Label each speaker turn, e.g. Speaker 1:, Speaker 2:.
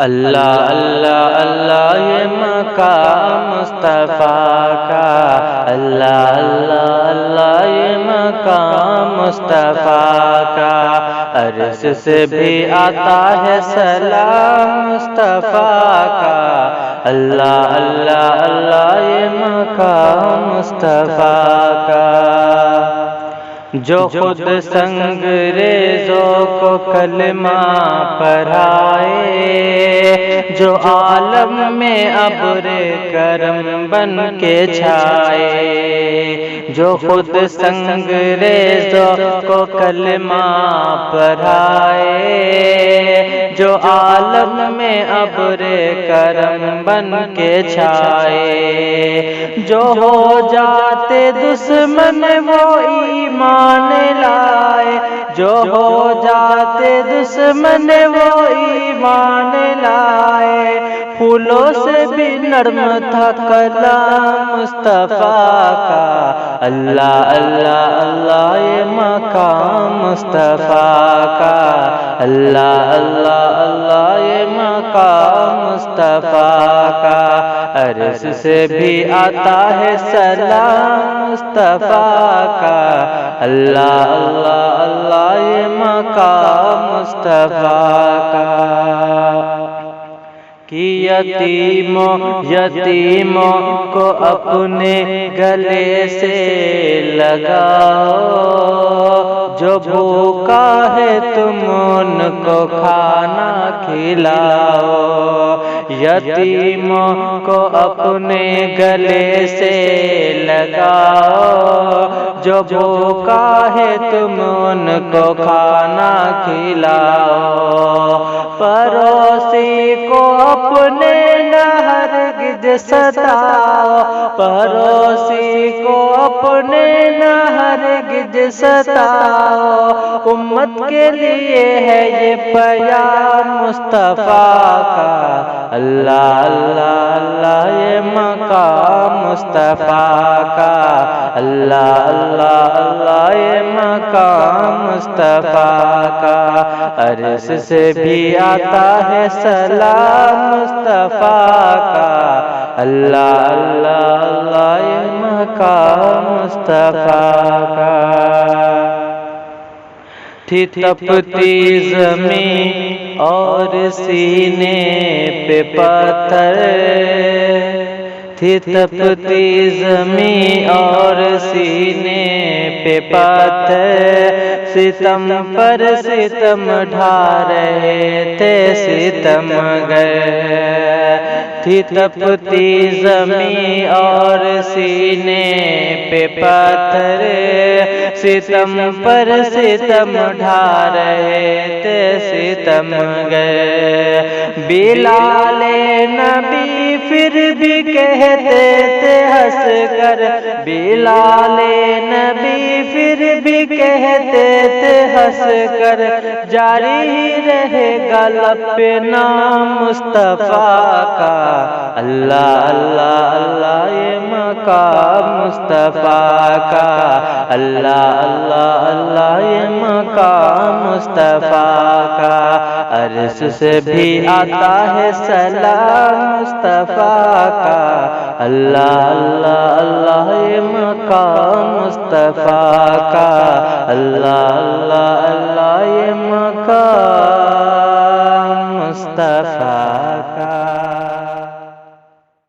Speaker 1: اللہ اللہ اللہ یہ مقام مصطفیٰ کا، اللہ اللہ اللہ یہ مقام مصطفیٰ کا، عرش سے بھی آتا ہے سلام مصطفیٰ کا، اللہ اللہ اللہ یہ مقام مصطفیٰ کا۔ جو خود سنگریزوں کو کلمہ پڑھائے، جو عالم میں ابر کرم بن کے چھائے، جو خود سنگریزوں کو کلمہ پڑھائے، جو عالم میں ابر کرم بن کے چھائے، جو ہو جاتے دشمن وہ ایمان لائے، جو ہو جاتے دشمن وہ ایمان لائے، پھولوں سے بھی نرم تھا کلام مصطفیٰ کا، اللہ اللہ اللہ یہ مقام مصطفیٰ کا، اللہ اللہ اللہ یہ مقام مصطفیٰ کا، عرش سے بھی آتا ہے سلام مصطفیٰ کا، اللہ اللہ اللہ یہ مقام مصطفیٰ کا۔ کہ یتیموں کو اپنے گلے سے لگاؤ، جو بھوکا ہے تم ان کو کھانا کھلاؤ، یتیموں کو اپنے گلے سے لگاؤ، جو بھوکا ہے تم ان کو کھانا کھلاؤ، پڑوسی کو اپنے نہ ہرگز ستاؤ، پڑوسی کو اپنے نہ ہرگز ستاؤ، امت کے لیے ہے یہ پیام مصطفیٰ کا، اللہ اللہ اللہ یہ مقام مصطفیٰ کا، اللہ اللہ اللہ یہ مقام مصطفیٰ کا، عرش سے بھی آتا ہے سلام مصطفیٰ کا، اللہ اللہ اللہ یہ مقام مصطفیٰ کا۔ تھی تپتی زمین اور سینے پہ پتھر، تھی تپتی زمین اور سینے پہ پتھر، ستم پر ستم ڈھا رہے تھے ستمگر، تھی تپتی زمین اور سینے پہ پتھر، ستم پر ستم ڈھا رہے تھے ستمگر، بلال نبی پھر بھی کہتے تھے ہنس کر، بلال نبی پھر بھی کہتے تھے ہنس کر، جاری ہی رہے گا لب پہ نام مصطفیٰ کا، اللہ اللہ اللہ یہ مقام مصطفیٰ کا، اللہ اللہ اللہ یہ مقام مصطفیٰ کا، عرش سے بھی آتا ہے سلام مصطفیٰ کا، اللہ اللہ اللہ یہ مقام مصطفیٰ کا، اللہ اللہ اللہ یہ مقام مصطفیٰ